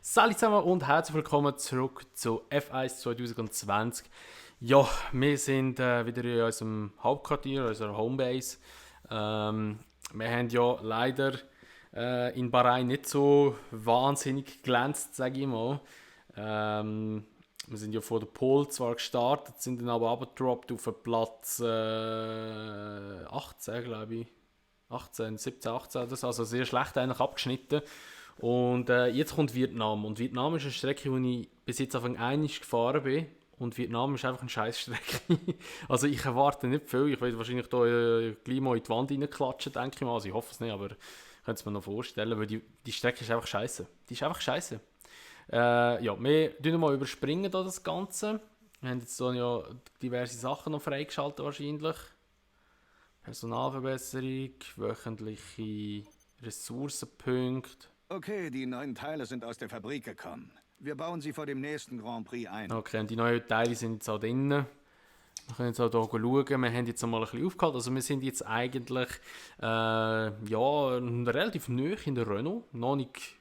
Salut zusammen und herzlich willkommen zurück zu F1 2020. Ja, wir sind wieder in unserem Hauptquartier, unserer Homebase. Wir haben ja leider in Bahrain nicht so wahnsinnig glänzt, sage ich mal. Wir sind ja vor der Pole zwar gestartet, sind dann aber abgedroppt auf Platz 18, glaube ich. 18, 17, 18 oder so, also sehr schlecht eigentlich abgeschnitten. Und jetzt kommt Vietnam. Und Vietnam ist eine Strecke, die ich bis jetzt auf einmal gefahren bin. Und Vietnam ist einfach eine Scheißstrecke. Also ich erwarte nicht viel. Ich werde wahrscheinlich hier gleich mal in die Wand reinklatschen, denke ich mal. Also ich hoffe es nicht, aber ich könnte es mir noch vorstellen, weil die Strecke ist einfach scheiße. Die ist einfach scheiße. Ja, wir tun mal überspringen da das Ganze. Wir haben jetzt so ja diverse Sachen noch freigeschaltet wahrscheinlich. Personalverbesserung, wöchentliche Ressourcenpunkte. Okay, die neuen Teile sind aus der Fabrik gekommen. Wir bauen sie vor dem nächsten Grand Prix ein. Okay, und die neuen Teile sind jetzt auch drin. Wir können jetzt auch hier schauen. Wir haben jetzt mal ein bisschen aufgehalten. Also wir sind jetzt eigentlich ja, relativ neu in der Renault. Noch nicht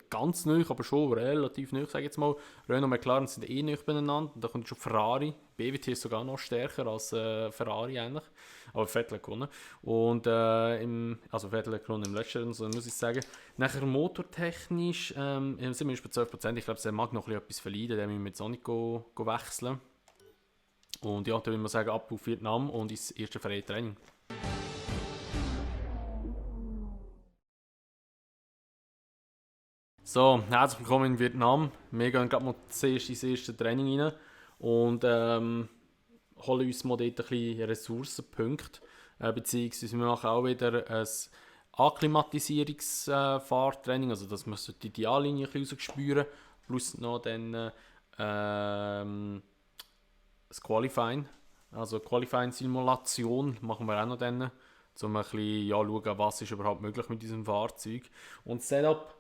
ganz neu, aber schon relativ neu, sage ich jetzt mal. Renault und McLaren sind eh neu beieinander. Da kommt schon Ferrari. BWT ist sogar noch stärker als Ferrari eigentlich. Aber Vettel hat gewonnen. Und also Vettel hat gewonnen im letzten, so muss ich sagen. Nachher motortechnisch sind wir bei 12%. Ich glaube, der mag noch etwas verleiden. Den müssen wir jetzt auch nicht wechseln. Und ja, dann würde man sagen, ab auf Vietnam und ins erste freie Training. So, herzlich willkommen in Vietnam. Wir gehen gerade mal zuerst ins erste Training rein und holen uns mal dort ein bisschen Ressourcenpunkte. Beziehungsweise wir machen auch wieder ein Akklimatisierungsfahrtraining, also dass wir so die Ideallinie ein bisschen spüren, plus noch dann das Qualifying, also Qualifying-Simulation machen wir auch noch dann, um ein bisschen ja, schauen, was ist überhaupt möglich mit diesem Fahrzeug. Und das Setup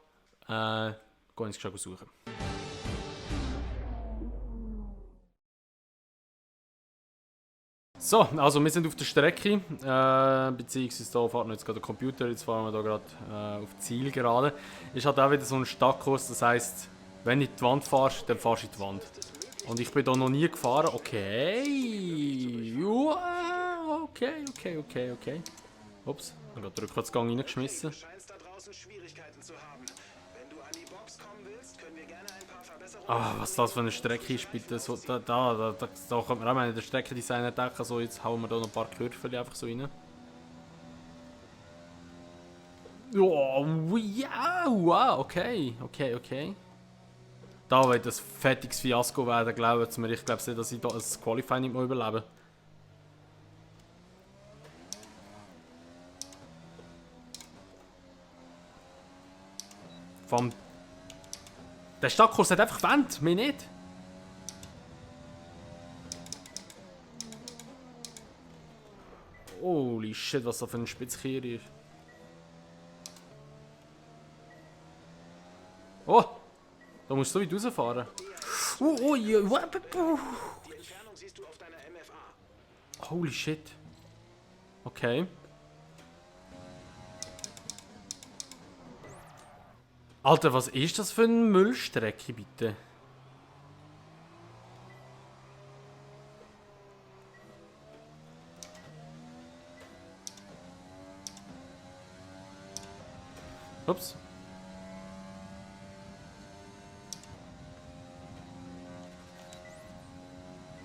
gehen wir schon suchen. So, also wir sind auf der Strecke, beziehungsweise da fährt noch jetzt gerade der Computer, jetzt fahren wir da gerade auf Ziel gerade. Ist halt auch wieder so ein Stadtkurs, das heisst, wenn du in die Wand fährst, dann fährst du in die Wand. Und ich bin da noch nie gefahren, okay. Ja, okay. Ups, ich habe gerade den Rückwärtsgang reingeschmissen. Du scheinst da draußen Schwierigkeiten zu haben. Wenn du an die Box kommen willst, können wir gerne ein paar Verbesserungen. Ah, was das für eine Strecke ist, bitte. So, da könnte man auch meinen, der Streckendesigner denken, so, jetzt hauen wir da noch ein paar Kürfel einfach so rein. Oh, ja, wow, okay. Da wird das fettiges Fiasko werden, glaubt mir. Ich glaube nicht, dass ich da das Qualifying nicht mehr überlebe. Vom der Stadtkurs hat einfach Wand, mir nicht. Holy shit, was da für ein Spitzkehr ist. Oh, da musst du so weit rausfahren. Die Entfernung siehst du auf deiner MFA. Holy shit. Okay. Alter, was ist das für eine Müllstrecke, bitte? Ups.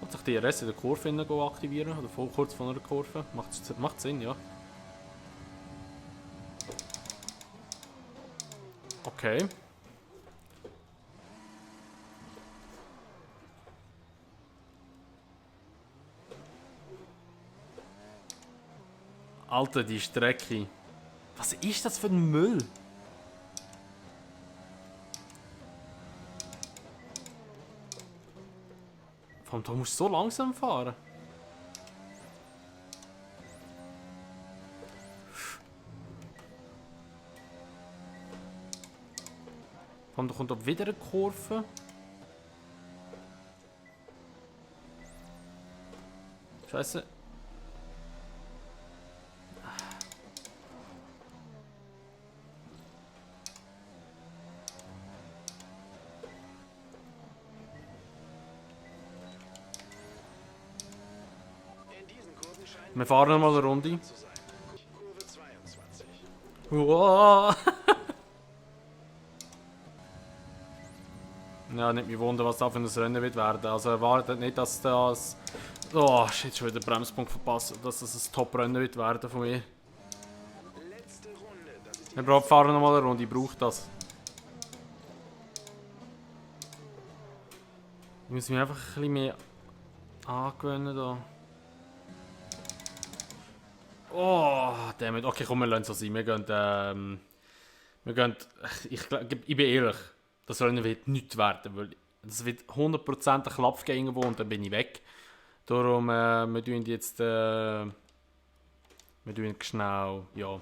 Kann sich die RS in der Kurve aktivieren? Oder kurz vor einer Kurve? Macht Sinn, ja. Okay. Alter, die Strecke. Was ist das für ein Müll? Vor allem, da musst du so langsam fahren. Vor allem, da kommt da wieder eine Kurve. Scheiße. Wir fahren noch mal eine Runde. zu sein. Kurve 22. Wow. Ja, nicht mich wundern, was da für ein Rennen wird werden. Also erwartet nicht, dass das... Oh, shit, schon wieder den Bremspunkt verpasst. Dass das ein Top-Rennen wird werden von mir. Letzte Runde. Das ist die Wir fahren noch mal eine Runde, ich brauche das. Ich muss mich einfach ein bisschen mehr angewöhnen da. Oh, damit. Okay, komm, wir lassen es so sein. Wir gehen, ich bin ehrlich, das Rennen wird nichts werden, weil das wird 100% ein Klapf gehen irgendwo und dann bin ich weg. Darum, wir tun jetzt, wir tun schnell, ja,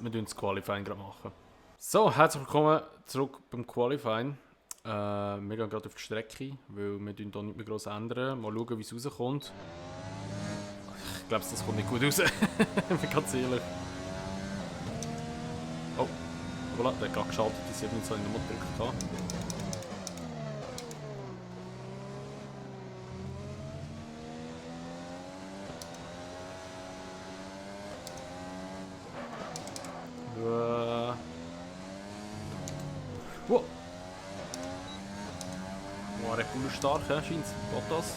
wir tun das Qualifying gerade machen. So, herzlich willkommen zurück beim Qualifying. Wir gehen gerade auf die Strecke, weil wir hier nicht mehr gross ändern. Mal schauen, wie es rauskommt. Ich glaube, das kommt nicht gut raus. Ich bin ganz ehrlich. Oh, voilà, der hat gerade geschaltet, die 17 in der Mutter gedrückt. Wow. Wow, Red Bull ist stark, scheint es. Bottas.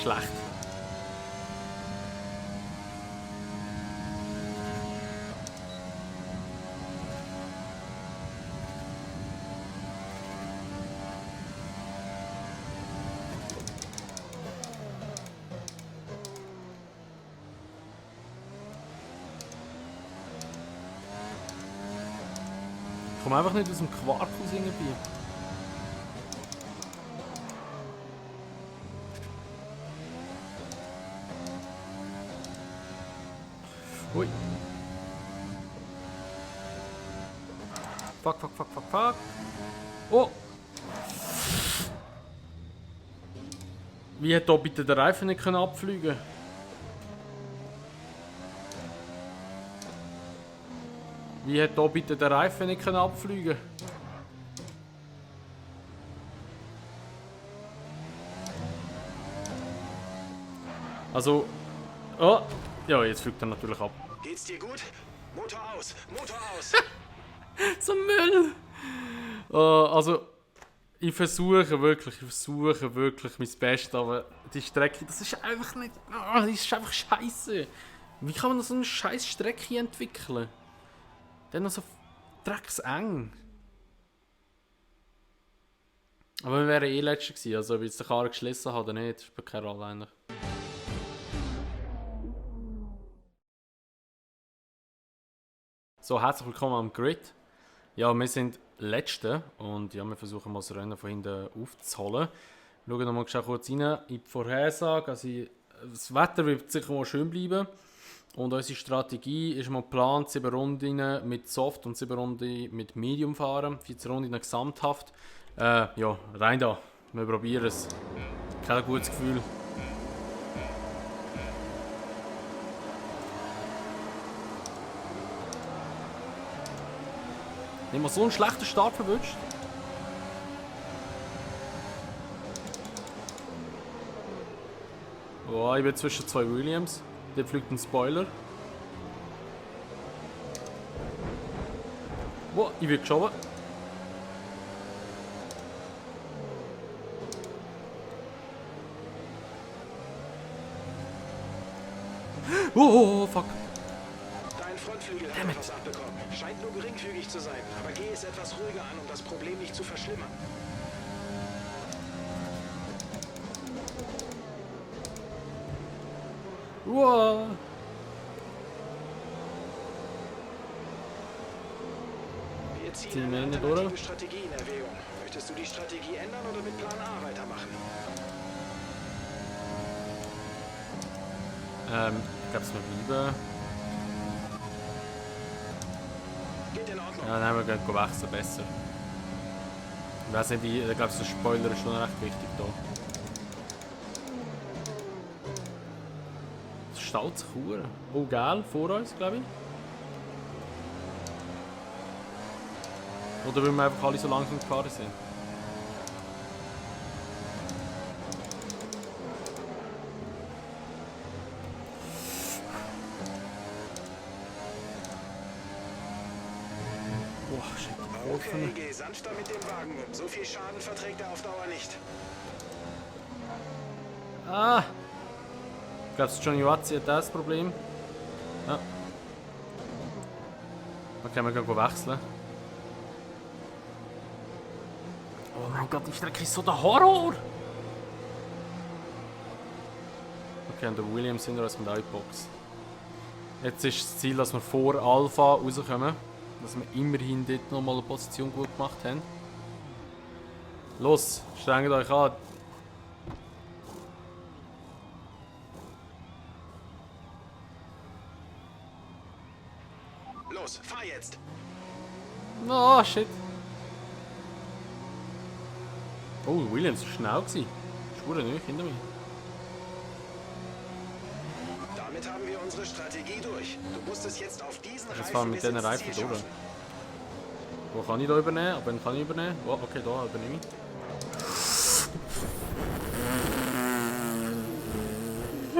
Schlecht. Ich komme einfach nicht aus dem Quark raus irgendwie. Ui. Fuck, fuck, fuck, fuck, fuck. Oh! Wie hat da bitte der Reifen nicht abfliegen können? Wie hat da bitte der Reifen nicht abfliegen können? Also... Oh! Ja, jetzt fliegt er natürlich ab. Geht's dir gut? Motor aus! Motor aus! So Müll! Also... Ich versuche wirklich mein Bestes, aber die Strecke, das ist einfach nicht... das ist einfach scheiße. Wie kann man so eine scheiß Strecke entwickeln? Dann noch so dreckseng. Aber wir wären eh Letzter gewesen, also ob jetzt der Karre geschlossen hat oder nicht, spielt keine Rolle eigentlich. So, herzlich willkommen am Grid. Ja, wir sind Letzte und ja, wir versuchen mal das Rennen von hinten aufzuholen. Schauen wir mal kurz rein in die Vorhersage. Also, das Wetter wird sicher mal schön bleiben. Und unsere Strategie ist mal geplant, 7 Runden mit Soft und 7 Runden mit Medium fahren. 14 Runden gesamthaft. Ja, rein da. Wir probieren es. Kein gutes Gefühl. Nicht mal so einen schlechten Start verwünscht. Oh, ich bin zwischen 2 Williams. Der fliegt ein Spoiler. Oh, ich werde geschoben. Oh, fuck. Dein Frontflügel hat etwas abbekommen. Scheint nur geringfügig zu sein, aber geh es etwas ruhiger an, um das Problem nicht zu verschlimmern. Wow. Wir ziehen Ziehen wir eine nicht, alternative oder? Strategie in Erwägung. Möchtest du die Strategie ändern oder mit Plan A weitermachen? Ich glaube, es wird bleiben. Geht in Ordnung. Ja, dann haben wir gleich wechseln, besser. Ich weiss nicht, ich glaube, der Spoiler ist schon recht wichtig da. Es staut sich verdammt. Oh, geil, vor uns, glaube ich. Oder weil wir einfach alle so langsam gefahren sind. Boah, shit. Okay, geh sanfter mit dem Wagen um. So viel Schaden verträgt er auf Dauer nicht. Ah! Ich glaube, Johnny Watzi hat das Problem. Ja. Okay, wir können wechseln. Oh mein Gott, die Strecke ist so der Horror! Okay, und der Williams hinter uns mit der Box. Jetzt ist das Ziel, dass wir vor Alpha rauskommen. Dass wir immerhin dort nochmal eine Position gut gemacht haben. Los, strengt euch an. Los, fahr jetzt! Oh, shit. Oh, Williams war schnell gewesen. Schwuren nicht hinter mir. Damit haben wir unsere Strategie durch. Du musst es jetzt auf diesen Jetzt Reifen fahren wir mit bis diesen ins Reifen Ziel durch. schaffen. Wo kann ich da übernehmen? Aber wen kann ich übernehmen? Oh, okay, da übernehme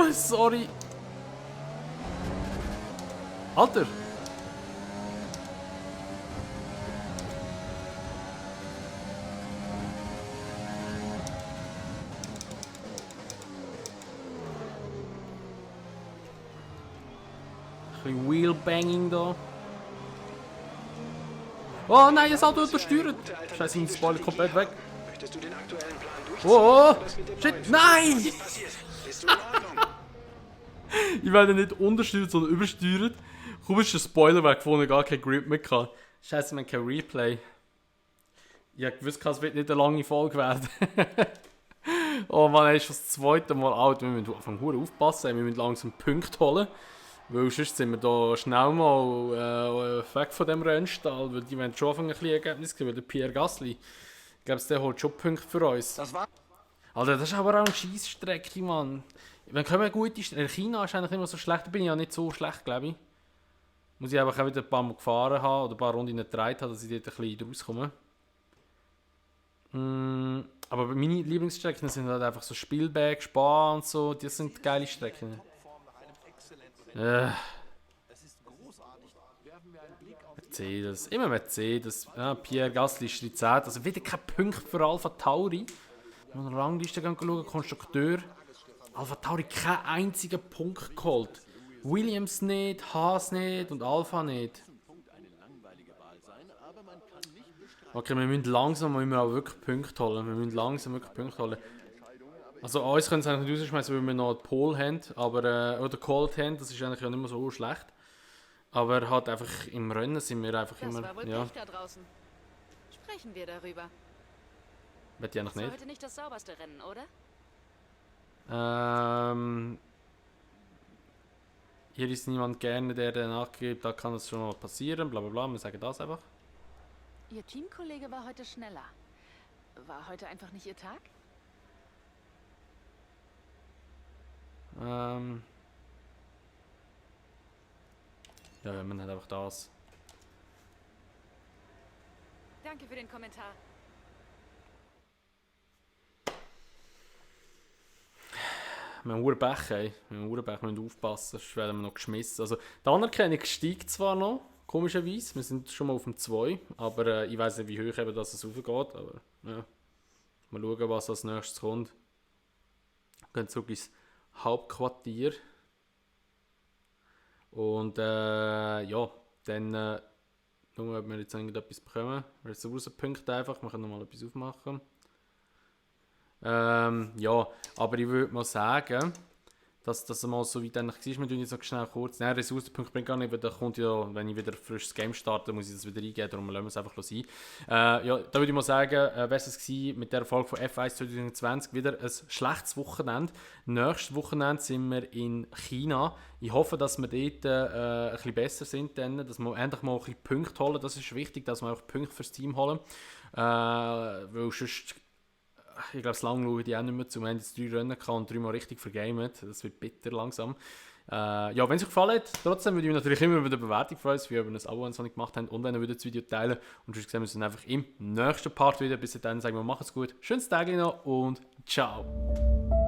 ich. Sorry. Alter! Ein bisschen Wheelbanging da. Oh nein, das Auto untersteuert! Scheiße, mein Spoiler komplett weg. Möchtest du den aktuellen Plan durchziehen? Oh, Was mit dem shit, neuen nein! Was ist passiert? Bist du in Ordnung? Ich werde nicht untersteuert, sondern übersteuert. Kaum ist der Spoiler weg, wo ich gar keinen Grip mehr hatte. Scheiße, man kein Replay. Ich habe gewusst, es wird nicht eine lange Folge werden. Oh Mann, er ist schon das zweite Mal alt. Wir müssen von Huren aufpassen, wir müssen langsam Punkte holen. Weil sonst sind wir da schnell mal weg von dem Rennstall, weil die wollen schon ein bisschen Ergebnis kriegen, weil der Pierre Gasly, ich glaube, der holt schon Punkte für uns. Das war... Alter, das ist aber auch eine Scheissstrecke, Mann. Wenn wir eine gute Strecke... China ist eigentlich nicht mehr so schlecht, da bin ich ja nicht so schlecht, glaube ich. Muss ich einfach auch wieder ein paar Mal gefahren haben oder ein paar Runden gedreht haben, dass ich dort ein bisschen rauskomme. Aber meine Lieblingsstrecken sind halt einfach so Spielberg, Spa und so, die sind geile Strecken. Mercedes, immer Mercedes. Ja, Pierre Gasly ist 13, also wieder kein Punkt für Alpha Tauri. Wenn wir in der Rangliste schauen, Konstrukteur. Alpha Tauri keinen einzigen Punkt geholt. Williams nicht, Haas nicht und Alpha nicht. Okay, wir müssen langsam auch wirklich Punkte holen. Wir müssen langsam wirklich Punkte holen. Also uns können sie eigentlich nicht rausschmeißen, weil wir noch die Pole haben, aber, oder Cold haben, das ist eigentlich auch nicht mehr so schlecht. Aber halt einfach im Rennen sind wir einfach Das immer... war wohl Ja, Pech da draußen. Sprechen wir darüber. wird ja noch Das war nicht. heute nicht das sauberste Rennen, oder? Hier ist niemand gerne, der nachgibt, da kann es schon mal passieren, bla bla bla, wir sagen das einfach. Ihr Teamkollege war heute schneller. War heute einfach nicht Ihr Tag? Ja, wir haben halt einfach das. Danke für den Kommentar. Wir haben Uhrpech, ey. Wir haben Uhrpech, wir müssen aufpassen, sonst werden wir noch geschmissen. Also, die Anerkennung steigt zwar noch, komischerweise. Wir sind schon mal auf dem 2, aber ich weiß nicht, wie hoch eben das raufgeht. Aber ja, mal schauen, was als nächstes kommt. Wir gehen zurück ins Hauptquartier. Und ja, dann schauen wir, ob wir jetzt irgendetwas bekommen. Ressourcenpunkte einfach, wir können noch mal etwas aufmachen. Ja, aber ich würde mal sagen, dass das mal so weit eigentlich war. Wir tun jetzt noch schnell kurz. Nein, Ressourcenpunkt bringt gar nicht, weil da kommt ja, wenn ich wieder frisches Game starte, muss ich das wieder eingeben, darum lassen wir es einfach sein. Ja, da würde ich mal sagen, wäre es gewesen mit der Erfolg von F1 2020 wieder ein schlechtes Wochenende. Nächstes Wochenende sind wir in China. Ich hoffe, dass wir dort ein bisschen besser sind, dass wir endlich mal ein bisschen Punkte holen. Das ist wichtig, dass wir auch Punkte fürs Team holen. Weil sonst, ich glaube, lange schaue ich auch nicht mehr zu. Wir haben jetzt 3 Rennen gehabt und 3 Mal richtig vergamet. Das wird bitter langsam. Ja, wenn es euch gefallen hat, trotzdem würde ich mich natürlich immer über eine Bewertung freuen, wie ihr ein Abo nicht gemacht habt und wenn ihr das Video teilen. Und sonst sehen wir uns dann einfach im nächsten Part wieder. Bis dahin sagen wir, macht's gut, schönes Tag noch und ciao.